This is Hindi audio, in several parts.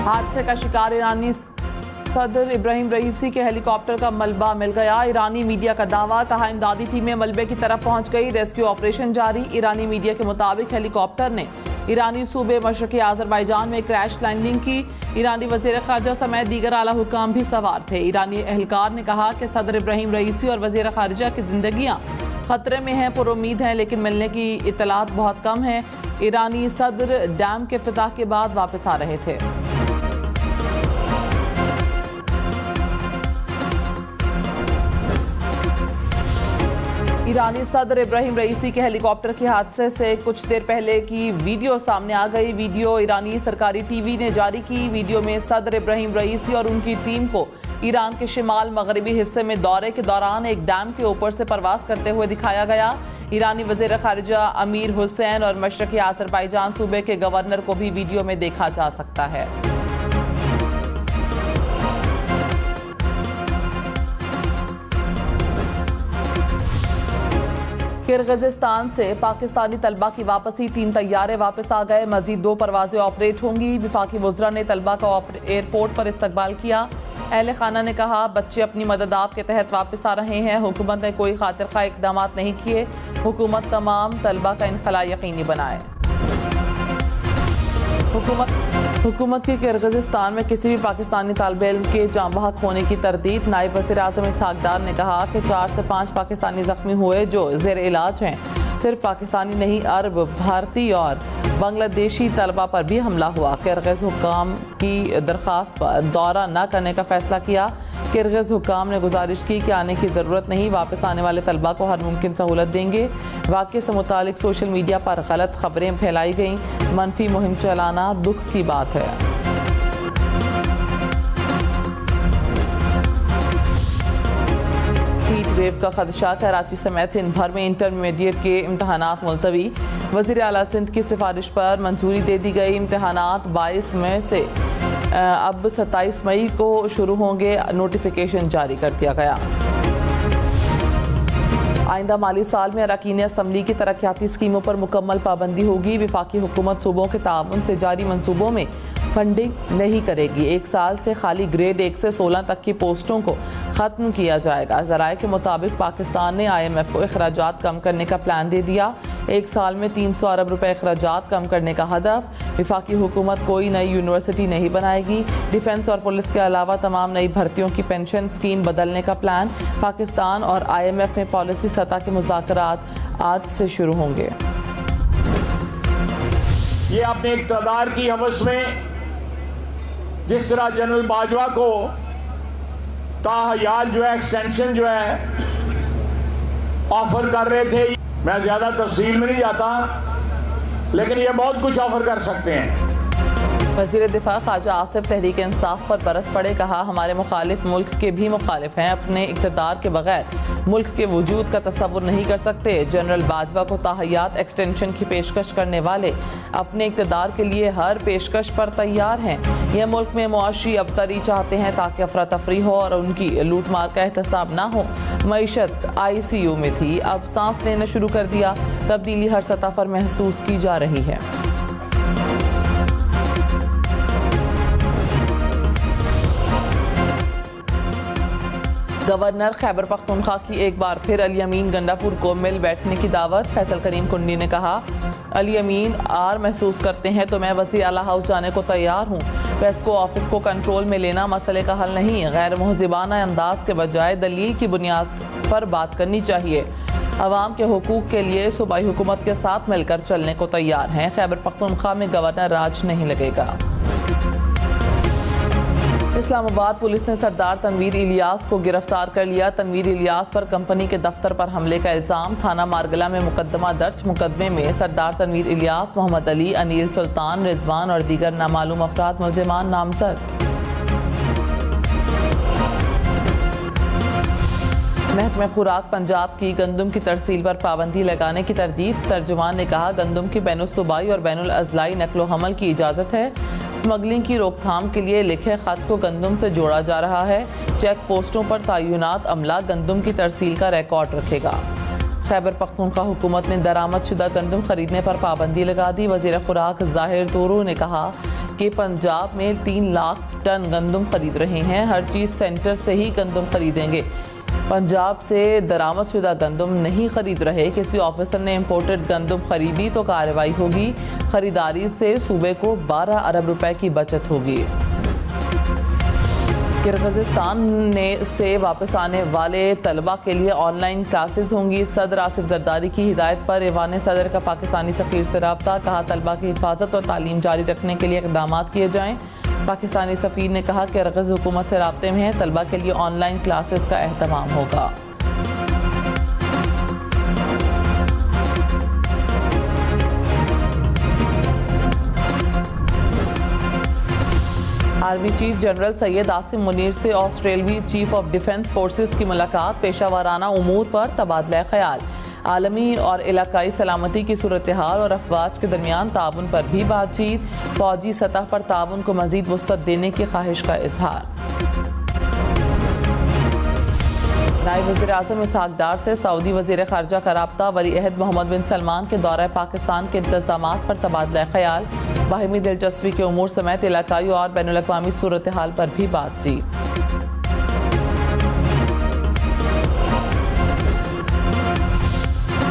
हादसे का शिकार ईरानी सदर इब्राहिम रईसी के हेलीकॉप्टर का मलबा मिल गया। ईरानी मीडिया का दावा, कहा इमदादी टीमें मलबे की तरफ पहुंच गई, रेस्क्यू ऑपरेशन जारी। ईरानी मीडिया के मुताबिक हेलीकॉप्टर ने ईरानी सूबे मशरकी आज़रबाईजान में क्रैश लैंडिंग की। ईरानी वज़ीर ख़ारजा समेत दीगर आला हुकाम भी सवार थे। ईरानी एहलकार ने कहा कि सदर इब्राहिम रईसी और वज़ीर ख़ारजा की जिंदगियां खतरे में हैं, पुरुम्मीद हैं, लेकिन मिलने की इत्तलात बहुत कम है। ईरानी सदर डैम के इफ्तिताह के बाद वापस आ रहे थे। ईरानी सदर इब्राहिम रईसी के हेलीकॉप्टर के हादसे से कुछ देर पहले की वीडियो सामने आ गई। वीडियो ईरानी सरकारी टीवी ने जारी की। वीडियो में सदर इब्राहिम रईसी और उनकी टीम को ईरान के शिमाल मगरबी हिस्से में दौरे के दौरान एक डैम के ऊपर से परवास करते हुए दिखाया गया। ईरानी वज़ीर ख़ारिजा अमीर हुसैन और मशरकी आज़रबाईजान सूबे के गवर्नर को भी वीडियो में देखा जा सकता है। किर्गिज़स्तान से पाकिस्तानी तलबा की वापसी, 3 तैयारे वापस आ गए। मजीद 2 परवाजें ऑपरेट होंगी। वफाकी वज़रा ने तलबा का एयरपोर्ट पर इस्तकबाल किया। अहले खाना ने कहा, बच्चे अपनी मदद आप के तहत वापस आ रहे हैं। हुकूमत ने कोई खातिर खा इकदाम नहीं किए। हुकूमत तमाम तलबा का इनखला यकीनी बनाए। हुकूमत की किर्गिज़स्तान में किसी भी पाकिस्तानी तालिब इल्म के जाँ बहक होने की तरदीद। नायब वज़ीर आज़म इसहाक़ डार ने कहा कि 4 से 5 पाकिस्तानी ज़ख्मी हुए जो ज़ेर इलाज हैं। सिर्फ पाकिस्तानी नहीं, अरब, भारतीय और बांग्लादेशी तलबा पर भी हमला हुआ। किर्गिज़ हुक्काम की दरख्वास्त पर दौरा न करने का फैसला किया। किर्गिज़ हुक्काम ने गुजारिश की कि आने की ज़रूरत नहीं, वापस आने वाले तलबा को हर मुमकिन सहूलत देंगे। वाक़े से मुतालिक सोशल मीडिया पर गलत खबरें फैलाई गईं। मनफी मुहिम चलाना दुख की बात है। हीट वेव का खदशा, कराची समेत सिंध भर में इंटरमीडिएट के इम्तहानात मुलतवी। वज़ीर आला सिंध की सिफारिश पर मंजूरी दे दी गई। इम्तहानात 22 मई से अब 27 मई को शुरू होंगे। नोटिफिकेशन जारी कर दिया गया। आइंदा माली साल में अरकान असम्बली की तरक्याती स्कीमों पर मुकम्मल पाबंदी होगी। वफाकी हुकूमत सूबों के ताउन से जारी मंसूबों में फंडिंग नहीं करेगी। 1 साल से खाली ग्रेड 1 से 16 तक की पोस्टों को ख़त्म किया जाएगा। ज़राए के मुताबिक पाकिस्तान ने IMF को अखराजात कम करने का प्लान दे दिया। 1 साल में 300 अरब रुपए अखराजात कम करने का हदफ। वफाकी हुकूमत कोई नई यूनिवर्सिटी नहीं बनाएगी। डिफेंस और पुलिस के अलावा तमाम नई भर्तियों की पेंशन स्कीम बदलने का प्लान। पाकिस्तान और IMF में पॉलिसी सतह के मुज़ाकरात आज से शुरू होंगे। ये अपने इक़्तिदार की हवस में जिस तरह जनरल बाजवा को ताहयात जो है एक्सटेंशन जो है ऑफर कर रहे थे, मैं ज्यादा तफसील में नहीं जाता, लेकिन ये बहुत कुछ ऑफर कर सकते हैं। वज़ीर दिफा ख्वाजा आसिफ तहरीक इंसाफ पर बरस पड़े। कहा, हमारे मुखालिफ मुल्क के भी मुखालिफ हैं। अपने इक़्तिदार के बगैर मुल्क के वजूद का तस्वुर नहीं कर सकते। जनरल बाजवा को ताहयात एक्सटेंशन की पेशकश करने वाले अपने इक़्तिदार के लिए हर पेशकश पर तैयार हैं। यह मुल्क में मुआशी अबतरी चाहते हैं ताकि अफरा तफरी हो और उनकी लूट मार का एहतसाब ना हो। मईशत ICU में थी, अब सांस लेना शुरू कर दिया। तब्दीली हर सतह पर महसूस की जा रही है। गवर्नर खैबर पख्तूनख्वा की एक बार फिर अली अमीन गंडापुर को मिल बैठने की दावत। फैसल करीम कुंडी ने कहा, अली अमीन आर महसूस करते हैं तो मैं वज़ीर आला हाउस जाने को तैयार हूँ। प्रेस को ऑफिस को कंट्रोल में लेना मसले का हल नहीं। गैर मुहज़िबाना अंदाज के बजाय दलील की बुनियाद पर बात करनी चाहिए। अवाम के हुकूक के लिए सूबाई हुकूमत के साथ मिलकर चलने को तैयार हैं। खैबर पख्तूनख्वा में गवर्नर राज नहीं लगेगा। इस्लामाबाद पुलिस ने सरदार तनवीर इलियास को गिरफ्तार कर लिया। तनवीर इलियास पर कंपनी के दफ्तर पर हमले का इल्ज़ाम। थाना मारगला में मुकदमा दर्ज। मुकदमे में सरदार तनवीर इलियास, मोहम्मद अली, अनिल सुल्तान, रिजवान और दीगर नामालूम अफराद मुल्ज़िमान नामजद। महकमा खुराक पंजाब की गंदम की तरसील पर पाबंदी लगाने की तरदीद। तर्जुमान ने कहा, गंदम की बैनुल सूबाई और बैनुल अज़लाई नकलो हमल की इजाज़त है। स्मगलिंग की रोकथाम के लिए लिखे खत को गंदम से जोड़ा जा रहा है। चेक पोस्टों पर तयनात अमला गंदम की तरसील का रिकॉर्ड रखेगा। खैबर पख्तूनख्वा हुकूमत ने दरामद शुदा गंदम खरीदने पर पाबंदी लगा दी। वज़ीर खुराक ज़ाहिर तोरो ने कहा के पंजाब में 3 लाख टन गंदम खरीद रहे हैं। हर चीज़ सेंटर से ही गंदम खरीदेंगे। पंजाब से दरामदशुदा गंदम नहीं खरीद रहे। किसी ऑफिसर ने इम्पोर्टेड गंदम खरीदी तो कार्रवाई होगी। खरीदारी से सूबे को 12 अरब रुपए की बचत होगी। किर्गिज़स्तान से वापस आने वाले तलबा के लिए ऑनलाइन क्लासेस होंगी। सदर आसिफ जरदारी की हिदायत पर ईवान सदर का पाकिस्तानी सफ़ीर से रब्ता। कहा तलबा की हिफाजत और तालीम जारी रखने के लिए इक़दाम किए जाएँ। पाकिस्तानी सफ़ीर ने कहा कि किर्गिज़ हुकूमत से राब्ते में है। तलबा के लिए ऑनलाइन क्लासेस का एहतमाम होगा। Army chief general Syed Asim Munir से ऑस्ट्रेलवी चीफ ऑफ डिफेंस फोर्सेस की मुलाकात। पेशावराना उमूर पर तबादला ख्याल। आलमी और इलाकाई सलामती की सूरत हाल और अफवाज के दरमियान ताउन पर भी बातचीत। फौजी सतह पर ताउन को मजीद वुसअत देने की ख्वाहिश का इजहार। नायब वज़ीर आज़म इसहाक डार से सऊदी वज़ीर ख़ारजा का राब्ता। वली अहद मोहम्मद बिन सलमान के दौरा पाकिस्तान के इंतज़ामात पर तबादला ख्याल। बाहिमी दिलचस्पी के उमूर समेत इलाकाई और बैनुल अक़वामी सूरत हाल पर भी बातचीत।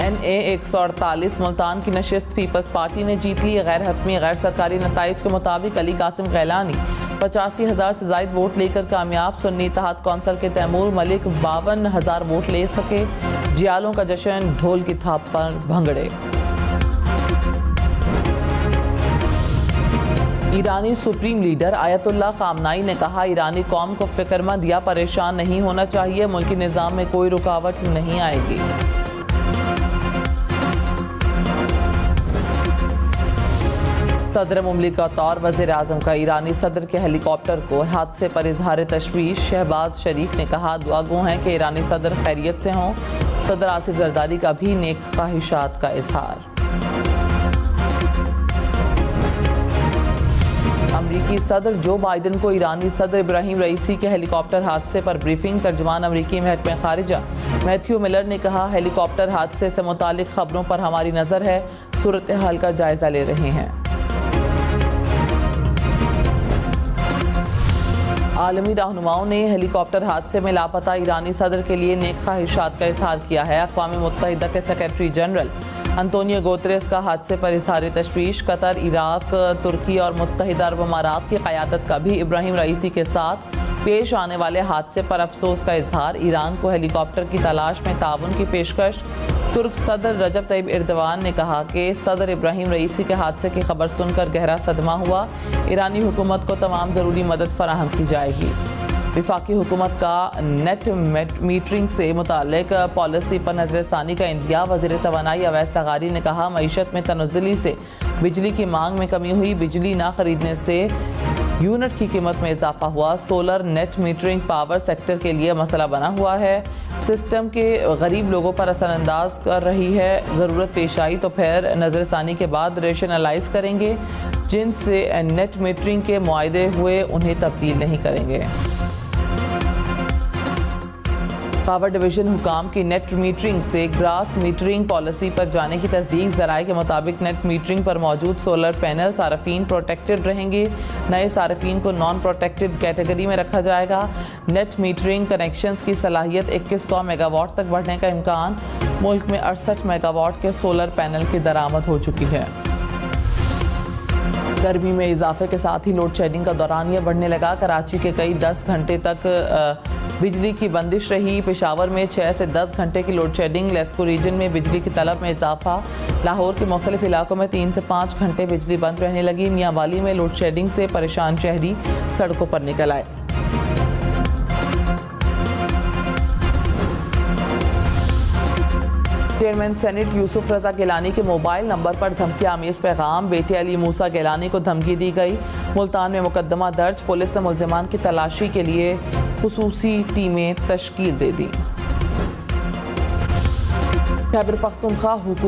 NA 148 मुल्तान की नशिस्त पीपल्स पार्टी ने जीत ली। गैर हतमी गैर सरकारी नताइज के मुताबिक अली कासिम गैलानी 85,000 से ज़ायद वोट लेकर कामयाब। सुन्नी इत्तेहाद कौंसिल के तैमूर मलिक 52,000 वोट ले सके। जियालों का जश्न ढोल की थाप पर भंगड़े। ईरानी सुप्रीम लीडर आयतुल्लाह खामनाई ने कहा ईरानी कौम को फिक्रमंद या परेशान नहीं होना चाहिए। मुल्की निज़ाम में कोई रुकावट नहीं आएगी। सदर मुमलिकत और वज़ीर आज़म का ईरानी सदर के हेलीकॉप्टर को हादसे पर इजहार तशवीश। शहबाज शरीफ ने कहा दुआगो हैं कि ईरानी सदर खैरियत से हों। सदर आसिफ जरदारी का भी नेक ख्वाहिशात का इजहार। अमरीकी सदर जो बाइडन को ईरानी सदर इब्राहिम रईसी के हेलीकॉप्टर हादसे पर ब्रीफिंग। तर्जुमान अमरीकी महकमे खारिजा मैथ्यू मिलर ने कहा हेलीकॉप्टर हादसे से मुतालिक खबरों पर हमारी नज़र है। सूरत हाल का जायजा ले रहे हैं। आलमी रहनुमाओं ने हेलीकॉप्टर हादसे में लापता ईरानी सदर के लिए नेक ख्वाहिशात का इजहार किया है। अक़वाम मुत्तहिदा के सेक्रेटरी जनरल अंतोनियो गुतेरेस का हादसे पर इजहार तशवीश। कतर, इराक, तुर्की और मुत्तहिदा अरब अमारात की क़यादत का भी इब्राहिम रईसी के साथ पेश आने वाले हादसे पर अफसोस का इजहार। ईरान को हेलीकॉप्टर की तलाश में ताउन की पेशकश। तुर्क सदर रजब तैयब एर्दोगान ने कहा कि सदर इब्राहिम रईसी के हादसे की खबर सुनकर गहरा सदमा हुआ। ईरानी हुकूमत को तमाम ज़रूरी मदद फराहम की जाएगी। वफाकी हुकूमत का नेट मीटरिंग से मुताल्लिक पॉलिसी पर नज़रसानी का इंदिया। वज़ीर तवानाई अवैस तगारी ने कहा मईशत में तनज़्ज़ुली से बिजली की मांग में कमी हुई। बिजली ना खरीदने से यूनिट की कीमत में इजाफा हुआ। Solar net metering power sector के लिए मसला बना हुआ है। सिस्टम के गरीब लोगों पर असरअंदाज कर रही है। ज़रूरत पेश आई तो फिर नज़रसानी के बाद रेशनलाइज करेंगे। जिनसे नेट मीटरिंग के मुआहदे हुए उन्हें तब्दील नहीं करेंगे। पावर डिवीजन हुकाम की नेट मीटरिंग से ग्रास मीटरिंग पॉलिसी पर जाने की तस्दीक। ज़राए के मुताबिक नेट मीटरिंग पर मौजूद सोलर पैनल सार्फिन प्रोटेक्टेड रहेंगे। नए सार्फिन को नॉन प्रोटेक्टेड कैटेगरी में रखा जाएगा। नेट मीटरिंग कनेक्शंस की सलाहियत 2100 मेगावाट तक बढ़ने का इम्कान। मुल्क में 68 मेगावाट के सोलर पैनल की दरामद हो चुकी है। गर्मी में इजाफे के साथ ही लोड शेडिंग का दौरानिया बढ़ने लगा। कराची के कई 10 घंटे तक बिजली की बंदिश रही। पेशावर में 6 से 10 घंटे की लोड शेडिंग। लेस्को रीजन में बिजली की तलब में इजाफा। लाहौर के मुख्तलिफ इलाकों में 3 से 5 घंटे बिजली बंद रहने लगी। मियाँ वाली में लोड शेडिंग से परेशान शहरी सड़कों पर निकल आए। चेयरमैन सेनेट यूसुफ रजा गिलानी के मोबाइल नंबर पर धमकी आमेज पैगाम। बेटे अली मूसा गिलानी को धमकी दी गई। मुल्तान में मुकदमा दर्ज। पुलिस ने मुलजमान की तलाशी के लिए खुसूसी टीमें तश्कील दे दी। खैबर पख्तूनख्वा हुकूमत